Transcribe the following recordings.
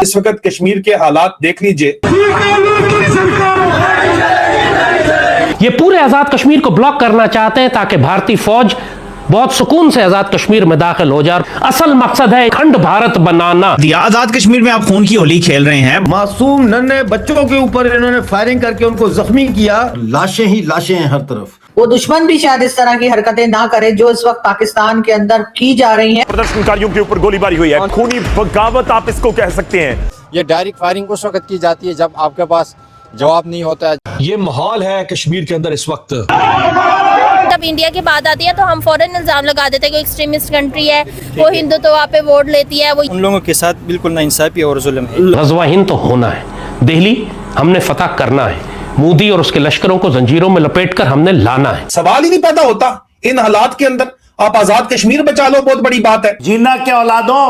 इस वक्त कश्मीर के हालात देख लीजिए। ये पूरे आजाद कश्मीर को ब्लॉक करना चाहते हैं ताकि भारतीय फौज बहुत सुकून से आजाद कश्मीर में दाखिल हो जाए। असल मकसद है अखंड भारत बनाना। आजाद कश्मीर में आप खून की होली खेल रहे हैं। मासूम नन्हे बच्चों के ऊपर इन्होंने फायरिंग करके उनको जख्मी किया। लाशें ही लाशें हैं हर तरफ। वो दुश्मन भी शायद इस तरह की हरकतें ना करे जो इस वक्त पाकिस्तान के अंदर की जा रही हैं। प्रदर्शनकारियों के ऊपर गोलीबारी हुई है, खूनी बगावत आप इसको कह सकते हैं। ये डायरेक्ट फायरिंग उस वक्त की जाती है जब आपके पास जवाब नहीं होता है। ये माहौल है कश्मीर के अंदर इस वक्त। जब इंडिया की बात आती है तो हम फौरन इल्जाम लगा देते हैं कि एक्सट्रीमिस्ट कंट्री है, वो हिंदुत्व पे वोट लेती है। वो उन लोगों के साथ बिल्कुल नाइंसाफी और जुल्म है। ग़ज़वा हिंद तो होना है, दिल्ली हमने फतह करना है, मोदी और उसके लश्करों को जंजीरों में लपेटकर हमने लाना है। सवाल ही नहीं पैदा होता इन हालात के अंदर आप आजाद कश्मीर बचा लो, बहुत बड़ी बात है। जिन्ना के औलादों,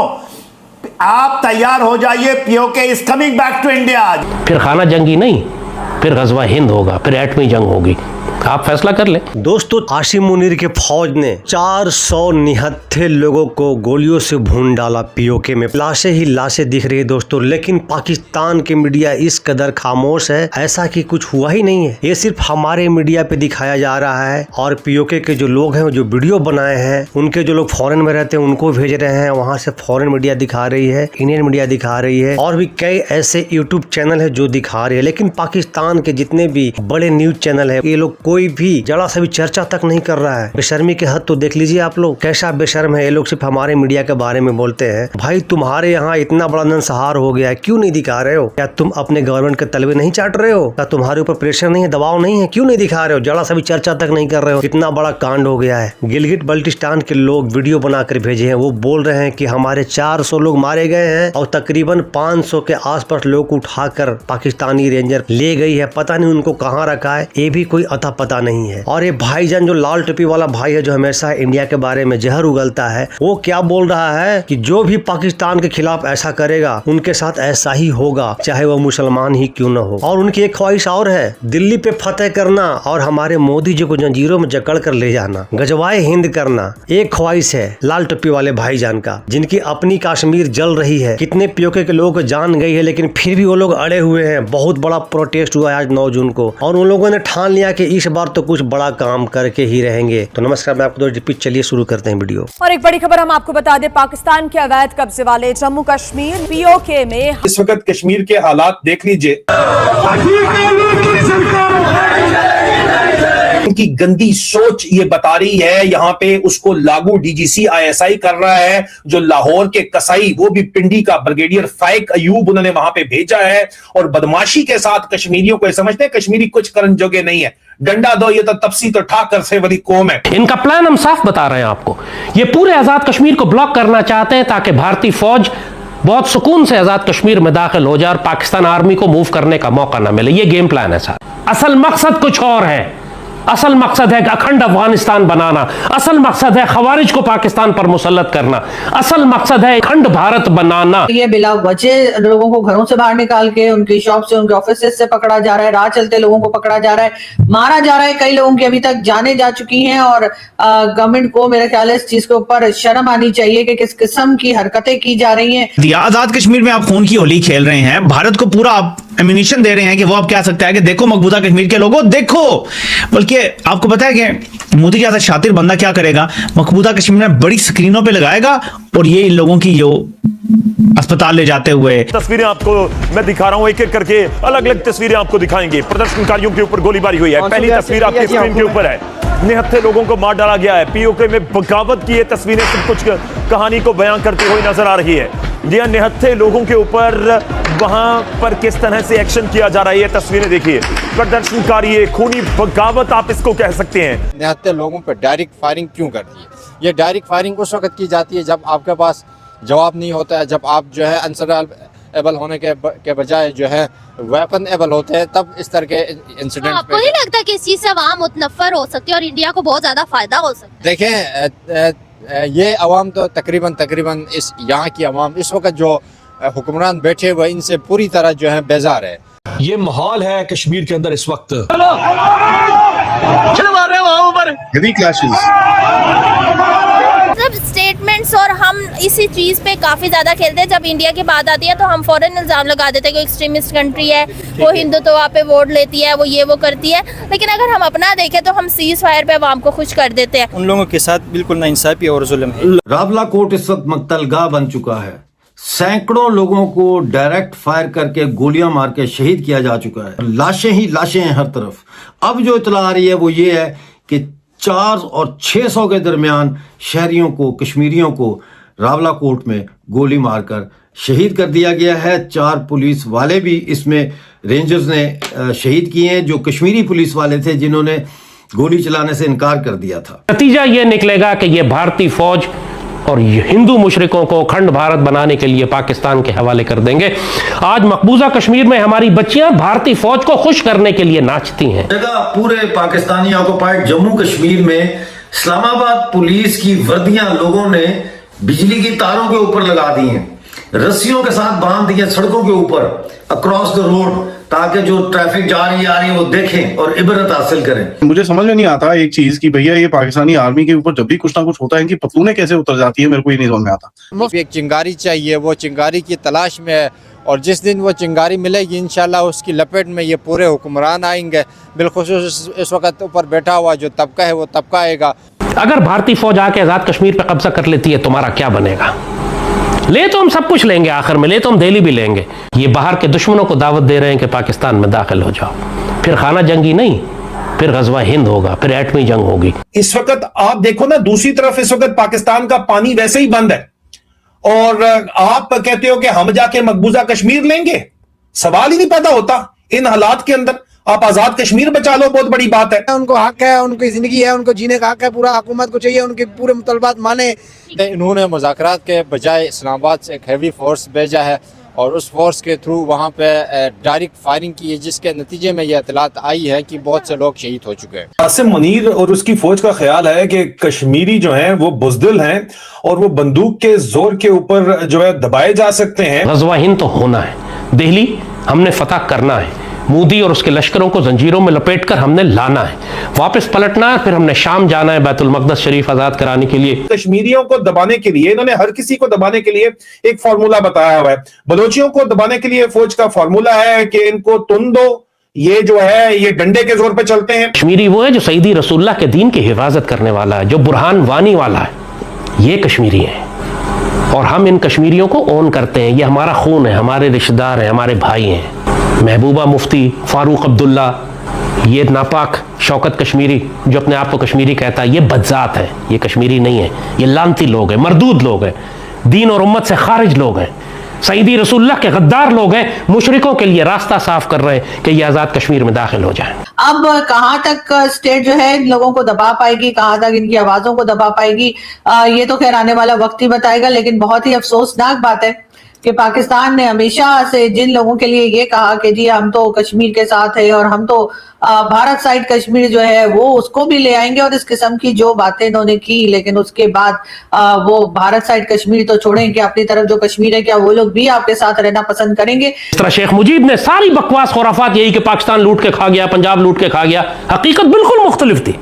आप तैयार हो जाइए, PoK is coming back to India. फिर खाना जंगी नहीं, फिर ग़ज़वा हिंद होगा, फिर एटमी जंग होगी। आप फैसला कर लें। दोस्तों, आसिम मुनीर के फौज ने 400 निहत्थे लोगों को गोलियों से भून डाला। पीओके में लाशें ही लाशें दिख रही है दोस्तों, लेकिन पाकिस्तान के मीडिया इस कदर खामोश है, ऐसा कि कुछ हुआ ही नहीं है। ये सिर्फ हमारे मीडिया पे दिखाया जा रहा है और पीओके के जो लोग हैं, जो वीडियो बनाए हैं, उनके जो लोग फॉरेन में रहते हैं उनको भेज रहे हैं, वहाँ से फॉरेन मीडिया दिखा रही है, इंडियन मीडिया दिखा रही है और भी कई ऐसे यूट्यूब चैनल है जो दिखा रहे हैं। लेकिन पाकिस्तान के जितने भी बड़े न्यूज चैनल है, ये लोग कोई भी जरा सा भी चर्चा तक नहीं कर रहा है। बेशर्मी के हद तो देख लीजिए आप लोग, कैसा बेशर्म है ये लोग। सिर्फ हमारे मीडिया के बारे में बोलते हैं। भाई, तुम्हारे यहाँ इतना बड़ा नंसहार हो गया है, क्यों नहीं दिखा रहे हो? क्या तुम अपने गवर्नमेंट के तलवे नहीं चाट रहे हो? क्या तुम्हारे ऊपर प्रेशर नहीं है, दबाव नहीं है? क्यों नहीं दिखा रहे हो? जरा सा भी चर्चा तक नहीं कर रहे हो। इतना बड़ा कांड हो गया है। गिलगिट बल्टिस्तान के लोग वीडियो बनाकर भेजे हैं, वो बोल रहे हैं कि हमारे 400 लोग मारे गए हैं और तकरीबन 500 के आसपास लोग को उठाकर पाकिस्तानी रेंजर ले गई है। पता नहीं उनको कहाँ रखा है, ये भी कोई अता पता नहीं है। और ये भाईजान जो लाल टोपी वाला भाई है, जो हमेशा इंडिया के बारे में जहर उगलता है, वो क्या बोल रहा है कि जो भी पाकिस्तान के खिलाफ ऐसा करेगा उनके साथ ऐसा ही होगा, चाहे वो मुसलमान ही क्यों न हो। और उनकी एक ख्वाहिश और है, दिल्ली पे फतेह करना और हमारे मोदी जी को जंजीरों में जकड़ कर ले जाना, गजवाए हिंद करना। एक ख्वाहिश है लाल टोपी वाले भाईजान का, जिनकी अपनी कश्मीर जल रही है। कितने पीओके के लोग जान गई है, लेकिन फिर भी वो लोग अड़े हुए हैं। बहुत बड़ा प्रोटेस्ट हुआ आज 9 जून को और उन लोगों ने ठान लिया कि इस बार तो कुछ बड़ा काम करके ही रहेंगे। तो नमस्कार, मैं आपको रिपीट, चलिए शुरू करते हैं वीडियो। और एक बड़ी खबर हम आपको बता दें, पाकिस्तान के अवैध कब्जे वाले जम्मू कश्मीर पीओके में इस वक्त कश्मीर के हालात देख लीजिए। उनकी गंदी सोच ये बता रही है, यहाँ पे उसको लागू डीजीसी आईएसआई कर रहा है। जो लाहौर के कसाई, वो भी पिंडी का ब्रिगेडियर फाइक अयूब, उन्होंने वहां पे भेजा है और बदमाशी के साथ कश्मीरियों को समझते हैं कश्मीरी कुछ करने जोगे नहीं है। डंडा दो, ये तो तपसी तो ठाकर से वाली कौम है। इनका प्लान हम साफ बता रहे हैं आपको। ये पूरे आजाद कश्मीर को ब्लॉक करना चाहते हैं ताकि भारतीय फौज बहुत सुकून से आजाद कश्मीर में दाखिल हो जाए और पाकिस्तान आर्मी को मूव करने का मौका ना मिले। ये गेम प्लान है सर। असल मकसद कुछ और है। असल मकसद है अखंड अफगानिस्तान बनाना। असल मकसद है खवारिज को पाकिस्तान पर मुसल्लत करना। असल मकसद है अखंड भारत बनाना। ये बिला वजह लोगों को घरों से बाहर निकाल के उनकी शॉप से, उनके ऑफिस से पकड़ा जा रहा है, राह चलते लोगों को पकड़ा जा रहा है, मारा जा रहा है। कई लोगों की अभी तक जाने जा चुकी हैं और गवर्नमेंट को मेरे ख्याल है इस चीज के ऊपर शर्म आनी चाहिए कि किस किस्म की हरकतें की जा रही हैं। आजाद कश्मीर में आप खून की होली खेल रहे हैं। भारत को पूरा आप एम्यूनिशन दे रहे हैं कि वो आप कह सकते हैं कि देखो मकबूजा कश्मीर के लोगों, देखो। बल्कि आपको पता है कि मोदी जैसा शातिर बंदा क्या करेगा, मकबूजा कश्मीर में बड़ी स्क्रीनों पे लगाएगा और ये इन लोगों की जो अस्पताल ले जाते हुए तस्वीरें आपको मैं दिखा रहा हूं, एक एक करके अलग अलग तस्वीरें आपको दिखाएंगे। प्रदर्शनकारियों के ऊपर गोलीबारी हुई है। पहली तस्वीर आपकी स्क्रीन के ऊपर है, निहत्थे लोगों को मार डाला गया है। पीओके में बगावत की ये तस्वीरें सब कुछ कहानी को बयां करती हुई नजर आ रही है। जी निहत्थे लोगों के ऊपर वहां पर किस तरह से एक्शन किया जा रहा है, ये तस्वीरें देखिए। प्रदर्शनकारी खूनी बगावत आप इसको कह सकते हैं। निहत्थे लोगों पर डायरेक्ट फायरिंग क्यों करती है? ये डायरेक्ट फायरिंग उस वक्त की जाती है जब आपके पास जवाब नहीं होता है, जब आप जो है आंसर एबल होने के बजाय जो है वेपन एबल होते हैं, तब इस तरह के इंसिडेंट। आपको नहीं लगता कि इस चीज से अवाम मुतनफर हो सकती है और इंडिया को बहुत ज्यादा फायदा हो सकता है? देखें, ये अवाम तो तकरीबन इस यहाँ की अवाम इस वक्त जो हुक्मरान बैठे हुए इनसे पूरी तरह जो है बेजार है। ये माहौल है कश्मीर के अंदर इस वक्त। मतलब स्टेटमेंट्स, और हम इसी चीज़ पे काफ़ी ज़्यादा खेलते हैं। जब इंडिया की बात आती है तो हम फौरन इल्ज़ाम लगा देते हैं कि एक्सट्रीमिस्ट कंट्री है, वो हिंदुत्व पे वोट लेती है, वो ये वो करती है। लेकिन अगर हम अपना देखें तो हम सीज़ फायर पे अवाम को खुश कर देते हैं। उन लोगों के साथ बिल्कुल नाइंसाफी और जुल्म है। रावला कोट इस वक्त मकतलगाह बन चुका है। सैकड़ों लोगों को डायरेक्ट फायर करके गोलियां मार के शहीद किया जा चुका है। लाशें ही लाशें हैं हर तरफ। अब जो इतला आ रही है वो ये है कि 400 और 600 के दरमियान शहरियों को, कश्मीरियों को रावला कोट में गोली मारकर शहीद कर दिया गया है। 4 पुलिस वाले भी इसमें रेंजर्स ने शहीद किए हैं, जो कश्मीरी पुलिस वाले थे जिन्होंने गोली चलाने से इनकार कर दिया था। नतीजा यह निकलेगा कि यह भारतीय फौज और हिंदू मुशरिकों को अखंड भारत बनाने के लिए पाकिस्तान के हवाले कर देंगे। आज मकबूजा कश्मीर में हमारी बच्चियां भारतीय फौज को खुश करने के लिए नाचती हैं। पूरे पाकिस्तानी ऑक्युपाइड जम्मू कश्मीर में इस्लामाबाद पुलिस की वर्दियां लोगों ने बिजली की तारों के ऊपर लगा दी हैं, रस्सियों के साथ बांध दी है सड़कों के ऊपर अक्रॉस द रोड, ताकि जो ट्रैफिक जा रही आ रही है वो देखें और इबरत हासिल करें। मुझे समझ में नहीं आता एक चीज कि भैया ये पाकिस्तानी आर्मी के ऊपर जब भी कुछ ना कुछ होता है इनकी पतलूनें कैसे उतर जाती है, मेरे को ये नहीं समझ में आता। एक चिंगारी चाहिए, वो चिंगारी की तलाश में है, और जिस दिन वो चिंगारी मिलेगी इंशाल्लाह उसकी लपेट में ये पूरे हुक्मरान आएंगे। बिलखुसूस इस वक्त ऊपर बैठा हुआ जो तबका है वो तबका आएगा। अगर भारतीय फौज आके आजाद कश्मीर पे कब्जा कर लेती है तुम्हारा क्या बनेगा? ले तो हम सब कुछ लेंगे, आखिर में ले तो हम दिल्ली भी लेंगे। ये बाहर के दुश्मनों को दावत दे रहे हैं कि पाकिस्तान में दाखिल हो जाओ, फिर खाना जंगी नहीं, फिर गजवा हिंद होगा, फिर एटमी जंग होगी। इस वक्त आप देखो ना, दूसरी तरफ इस वक्त पाकिस्तान का पानी वैसे ही बंद है और आप कहते हो कि हम जाके मकबूजा कश्मीर लेंगे। सवाल ही नहीं पैदा होता इन हालात के अंदर। आप आजाद कश्मीर बचा लो, बहुत बड़ी बात है। उनको हक है, उनकी जिंदगी है, उनको जीने का हक है, पूरा हुकूमत को चाहिए उनके पूरे मुतलबात माने। इन्होंने मुज़ाकरात के बजाय इस्लामाबाद से एक हैवी फोर्स भेजा है और उस फोर्स के थ्रू वहाँ पे डायरेक्ट फायरिंग की है, जिसके नतीजे में यह इतलात आई है कि बहुत से लोग शहीद हो चुके हैं। आसिम मुनीर और उसकी फौज का ख्याल है कि कश्मीरी जो हैं वो बुज़दिल हैं और वो बंदूक के जोर के ऊपर जो है दबाए जा सकते हैं। गजवा हिंद तो होना है, दिल्ली हमने फतह करना है, मोदी और उसके लश्करों को जंजीरों में लपेटकर हमने लाना है, वापस पलटना है, फिर हमने शाम जाना है बैतुल मक़दस शरीफ आजाद कराने के लिए। कश्मीरियों को दबाने के लिए इन्होंने हर किसी को दबाने के लिए एक फार्मूला बताया हुआ है। बलोचियों को दबाने के लिए फौज का फार्मूला है कि इनको तुम दो, ये जो है ये डंडे के जोर पे चलते हैं। कश्मीरी वो है जो सईदी रसूलुल्लाह के दीन की हिफाजत करने वाला है, जो बुरहान वानी वाला है, ये कश्मीरी है। और हम इन कश्मीरियों को ओन करते हैं, ये हमारा खून है, हमारे रिश्तेदार हैं, हमारे भाई हैं। महबूबा मुफ्ती, फारूक अब्दुल्ला, ये नापाक शौकत कश्मीरी जो अपने आप को कश्मीरी कहता है, ये बदजात है, ये कश्मीरी नहीं है, ये लानती लोग हैं, मरदूद लोग हैं, दीन और उम्मत से खारिज लोग हैं, सईदी रसूलुल्लाह के गद्दार लोग हैं। मुशरिकों के लिए रास्ता साफ कर रहे हैं कि ये आजाद कश्मीर में दाखिल हो जाए। अब कहां तक स्टेट जो है इन लोगों को दबा पाएगी, कहां तक इनकी आवाजों को दबा पाएगी, ये तो खैर आने वाला वक्त ही बताएगा। लेकिन बहुत ही अफसोसनाक बात है कि पाकिस्तान ने हमेशा से जिन लोगों के लिए ये कहा कि जी हम तो कश्मीर के साथ है और हम तो भारत साइड कश्मीर जो है वो उसको भी ले आएंगे, और इस किस्म की जो बातें इन्होंने की, लेकिन उसके बाद वो भारत साइड कश्मीर तो छोड़ें कि अपनी तरफ जो कश्मीर है क्या वो लोग भी आपके साथ रहना पसंद करेंगे। इस तरह शेख मुजीब ने सारी बकवास खुराफात यही कि पाकिस्तान लूट के खा गया, पंजाब लूट के खा गया, हकीकत बिल्कुल मुख्तलिफ थी।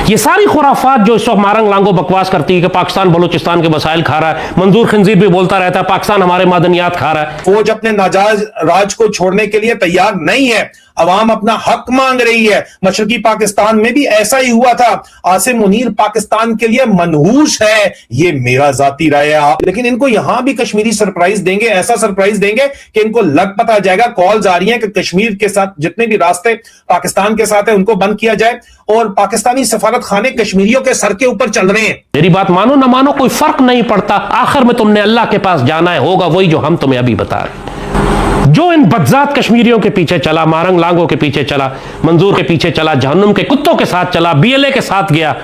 ये सारी खुराफात जो इस वक्त मारंग लांगो बकवास करती है कि पाकिस्तान बलूचिस्तान के वसाइल खा रहा है, मंजूर खंजीर भी बोलता रहता है पाकिस्तान हमारे मादनियात खा रहा है। फौज अपने नाजायज राज को छोड़ने के लिए तैयार नहीं है, अवाम अपना हक मांग रही है। मशरकी पाकिस्तान में भी ऐसा ही हुआ था। आसिम मुनीर पाकिस्तान के लिए मनहूस है, ये मेरा जाती राय है। आप लेकिन इनको यहां भी कश्मीरी सरप्राइज देंगे, ऐसा सरप्राइज देंगे कि इनको लग पता जाएगा। कॉल्स आ रही हैं कि कश्मीर के साथ जितने भी रास्ते पाकिस्तान के साथ है उनको बंद किया जाए, और पाकिस्तानी सफारत खाने कश्मीरियों के सर के ऊपर चल रहे हैं। मेरी बात मानो ना मानो कोई फर्क नहीं पड़ता, आखिर में तुमने अल्लाह के पास जाना है, होगा वही जो हम तुम्हें अभी बता रहे हैं। जो इन बदजात कश्मीरियों के पीछे चला, मारंग लांगों के पीछे चला, मंजूर के पीछे चला, जहन्नुम के कुत्तों के साथ चला, BLA के साथ गया,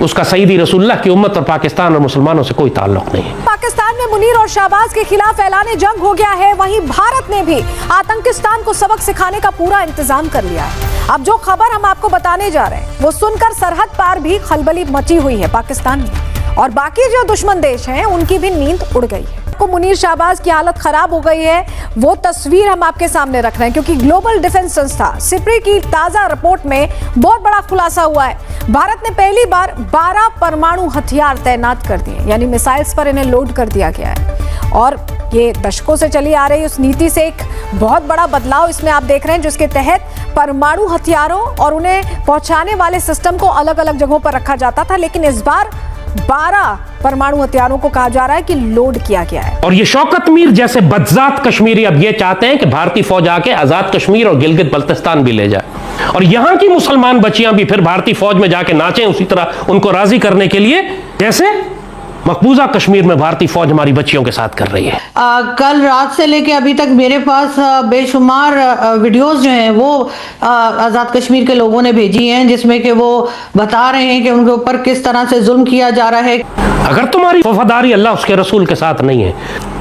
उसका सईदी रसूलुल्लाह की उम्मत और पाकिस्तान और मुसलमानों से कोई ताल्लुक नहीं है। पाकिस्तान में मुनीर और शहबाज के खिलाफ ऐलान जंग हो गया है, वहीं भारत ने भी आतंकिस्तान को सबक सिखाने का पूरा इंतजाम कर लिया है। अब जो खबर हम आपको बताने जा रहे हैं वो सुनकर सरहद पार भी खलबली मची हुई है पाकिस्तान में, और बाकी जो दुश्मन देश हैं उनकी भी नींद उड़ गई है। को मुनीर शाहबाज की हालत खराब हो गई है, वो तस्वीर हम आपके सामने रख रहे हैं, क्योंकि ग्लोबल डिफेंस संस्था सिप्री की ताजा रिपोर्ट में बहुत बड़ा खुलासा हुआ है। भारत ने पहली बार 12 परमाणु हथियार तैनात कर दिए, यानी मिसाइल्स पर इन्हें लोड कर दिया गया है। और ये दशकों से चली आ रही उस नीति से एक बहुत बड़ा बदलाव इसमें आप देख रहे हैं, जिसके तहत परमाणु हथियारों और उन्हें पहुंचाने वाले सिस्टम को अलग अलग जगहों पर रखा जाता था, लेकिन इस बार 12 परमाणु हथियारों को कहा जा रहा है कि लोड किया गया है। और ये शौकत मीर जैसे बदजात कश्मीरी अब ये चाहते हैं कि भारतीय फौज आके आजाद कश्मीर और गिलगित बल्तिस्तान भी ले जाए और यहां की मुसलमान बच्चियां भी फिर भारतीय फौज में जाके नाचें, उसी तरह उनको राजी करने के लिए जैसे मकबूजा कश्मीर में भारतीय फौज हमारी बच्चियों के साथ कर रही है। कल रात से लेके अभी तक मेरे पास बेशुमार वीडियोस जो हैं वो आज़ाद कश्मीर के लोगों ने भेजी हैं, जिसमें कि वो बता रहे हैं कि उनके ऊपर किस तरह से जुल्म किया जा रहा है। अगर तुम्हारी वफादारी अल्लाह उसके रसूल के साथ नहीं है,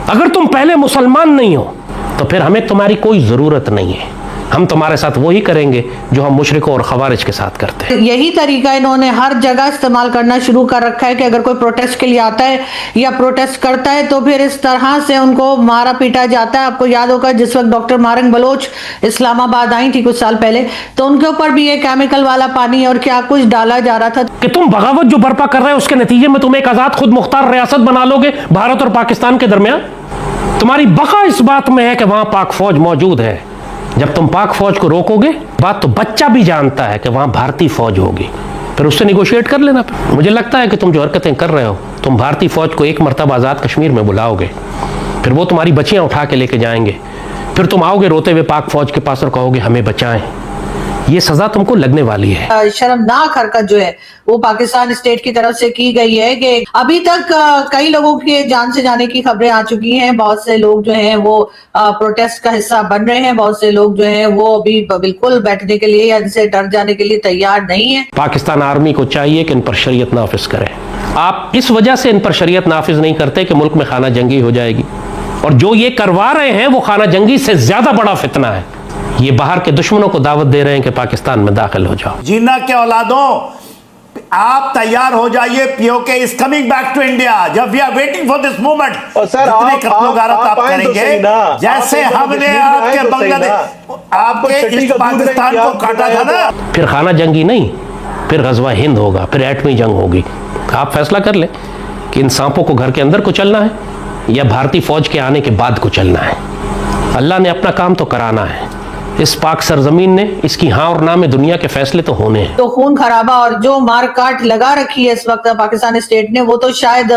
अगर तुम पहले मुसलमान नहीं हो, तो फिर हमें तुम्हारी कोई जरूरत नहीं है। हम तुम्हारे साथ वही करेंगे जो हम मुशरिकों और खवारिज के साथ करते हैं। यही तरीका इन्होंने हर जगह इस्तेमाल करना शुरू कर रखा है कि अगर कोई प्रोटेस्ट के लिए आता है या प्रोटेस्ट करता है तो फिर इस तरह से उनको मारा पीटा जाता है। आपको याद होगा जिस वक्त डॉक्टर मारंग बलोच इस्लामाबाद आई थी कुछ साल पहले, तो उनके ऊपर भी ये केमिकल वाला पानी और क्या कुछ डाला जा रहा था। कि तुम बगावत जो बर्पा कर रहे हो उसके नतीजे में तुम एक आजाद खुद मुख्तार रियासत बना लोगे भारत और पाकिस्तान के दरमियान। तुम्हारी बका इस बात में है कि वहां पाक फौज मौजूद है। जब तुम पाक फौज को रोकोगे, बात तो बच्चा भी जानता है कि वहां भारतीय फौज होगी, फिर उससे निगोशिएट कर लेना। मुझे लगता है कि तुम जो हरकतें कर रहे हो, तुम भारतीय फौज को एक मरतबा आजाद कश्मीर में बुलाओगे, फिर वो तुम्हारी बच्चियां उठा के लेके जाएंगे, फिर तुम आओगे रोते हुए पाक फौज के पास और कहोगे हमें बचाएं। ये सजा तुमको लगने वाली है। शर्मनाक हरकत जो है वो पाकिस्तान स्टेट की तरफ से की गई है कि अभी तक कई लोगों के जान से जाने की खबरें आ चुकी हैं। बहुत से लोग जो हैं वो प्रोटेस्ट का हिस्सा बन रहे हैं, बहुत से लोग जो हैं वो अभी बिल्कुल बैठने के लिए या इनसे डर जाने के लिए तैयार नहीं है। पाकिस्तान आर्मी को चाहिए कि इन पर शरीयत नाफिज करें। आप इस वजह से इन पर शरीयत नाफिज नहीं करते कि मुल्क में खाना जंगी हो जाएगी, और जो ये करवा रहे हैं वो खाना जंगी से ज्यादा बड़ा फितना है। ये बाहर के दुश्मनों को दावत दे रहे हैं कि पाकिस्तान में दाखिल हो जाओ। जीना के औलादों, आप तैयार हो जाइए, PoK is coming back to India. जब we are waiting for this moment, जितने कत्लोगारत आप करेंगे, जैसे हमने आपके बांग्लादेश आपके इस पाकिस्तान को काटा था ना, फिर खाना जंगी नहीं, फिर गजवा हिंद होगा, फिर एटमी जंग होगी। आप फैसला कर ले कि इन सांपों को घर के अंदर कुचलना है या भारतीय फौज के आने के बाद कुचलना है। अल्लाह ने अपना काम तो कराना है। इस पाक सरजमीन ने इसकी हाँ और ना में दुनिया के फैसले तो होने हैं। तो खून खराबा और जो मार काट लगा रखी है इस वक्त पाकिस्तान स्टेट ने, वो तो शायद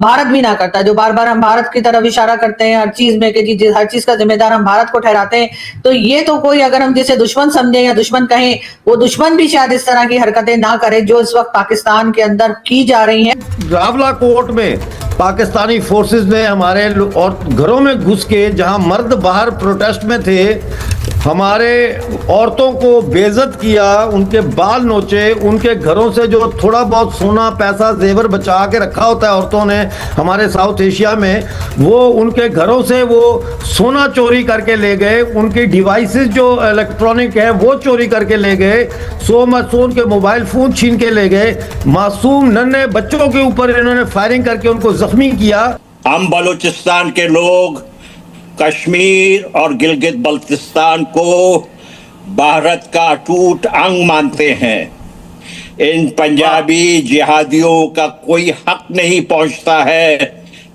भारत भी ना करता। जो बार बार हम भारत की तरफ इशारा करते हैं हर चीज में कि जी हर चीज का जिम्मेदार हम भारत को ठहराते हैं, तो ये तो कोई अगर हम जिसे दुश्मन समझे या दुश्मन कहें, वो दुश्मन भी शायद इस तरह की हरकतें ना करे जो इस वक्त पाकिस्तान के अंदर की जा रही है। रावला कोर्ट में पाकिस्तानी फोर्सेस ने हमारे और घरों में घुस के, जहां मर्द बाहर प्रोटेस्ट में थे, हमारे औरतों को बेइज्जत किया, उनके बाल नोचे, उनके घरों से जो थोड़ा बहुत सोना पैसा जेवर बचा के रखा होता है औरतों ने हमारे साउथ एशिया में, वो उनके घरों से वो सोना चोरी करके ले गए, उनकी डिवाइसेस जो इलेक्ट्रॉनिक है वो चोरी करके ले गए, सो उनके मोबाइल फोन छीन के ले गए, मासूम नन्हे बच्चों के ऊपर इन्होंने फायरिंग करके उनको जख्मी किया। हम बलूचिस्तान के लोग कश्मीर और गिलगित बल्तिस्तान को भारत का अटूट अंग मानते हैं। इन पंजाबी जिहादियों का कोई हक नहीं पहुंचता है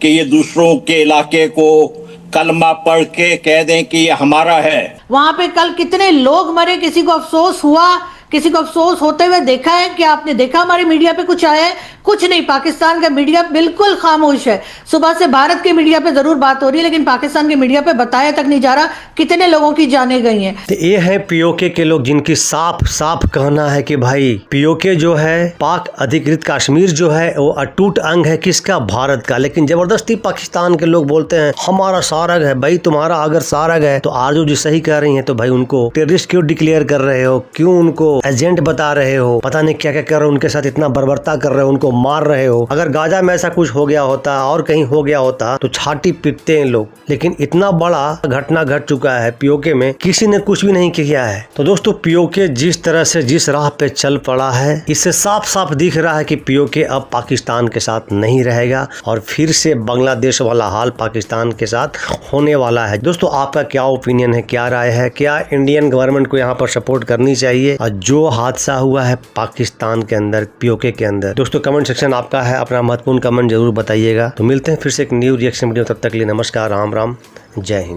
कि ये दूसरों के इलाके को कलमा पढ़ के कह दें कि ये हमारा है। वहां पे कल कितने लोग मरे, किसी को अफसोस हुआ, किसी को अफसोस होते हुए देखा है? क्या आपने देखा हमारे मीडिया पे कुछ आया है? कुछ नहीं। पाकिस्तान का मीडिया बिल्कुल खामोश है। सुबह से भारत के मीडिया पे जरूर बात हो रही है, लेकिन पाकिस्तान के मीडिया पे बताया तक नहीं जा रहा कितने लोगों की जानें गई हैं। तो ये है पीओके के लोग जिनकी साफ साफ कहना है कि भाई पीओके जो है पाक अधिकृत कश्मीर जो है वो अटूट अंग है किसका? भारत का। लेकिन जबरदस्ती पाकिस्तान के लोग बोलते हैं हमारा सारग है। भाई तुम्हारा अगर सारग है तो आरजू जी सही कह रही है, तो भाई उनको टेररिस्ट क्यों डिक्लेयर कर रहे हो? क्यों उनको एजेंट बता रहे हो? पता नहीं क्या क्या कर रहे हो, उनके साथ इतना बर्बरता कर रहे हो, उनको मार रहे हो। अगर गाजा में ऐसा कुछ हो गया होता और कहीं हो गया होता तो छाती पीटते हैं लोग, लेकिन इतना बड़ा घटना घट चुका है पीओके में, किसी ने कुछ भी नहीं किया है। तो दोस्तों पीओके जिस तरह से जिस राह पे चल पड़ा है, इससे साफ साफ दिख रहा है कि पीओके अब पाकिस्तान के साथ नहीं रहेगा और फिर से बांग्लादेश वाला हाल पाकिस्तान के साथ होने वाला है। दोस्तों आपका क्या ओपिनियन है, क्या राय है? क्या इंडियन गवर्नमेंट को यहाँ पर सपोर्ट करनी चाहिए? और जो हादसा हुआ है पाकिस्तान के अंदर पीओके के अंदर, दोस्तों कमेंट सेक्शन आपका है, अपना महत्वपूर्ण कमेंट जरूर बताइएगा। तो मिलते हैं फिर से एक न्यू रिएक्शन वीडियो, तब तक के लिए नमस्कार, राम राम, जय हिंद।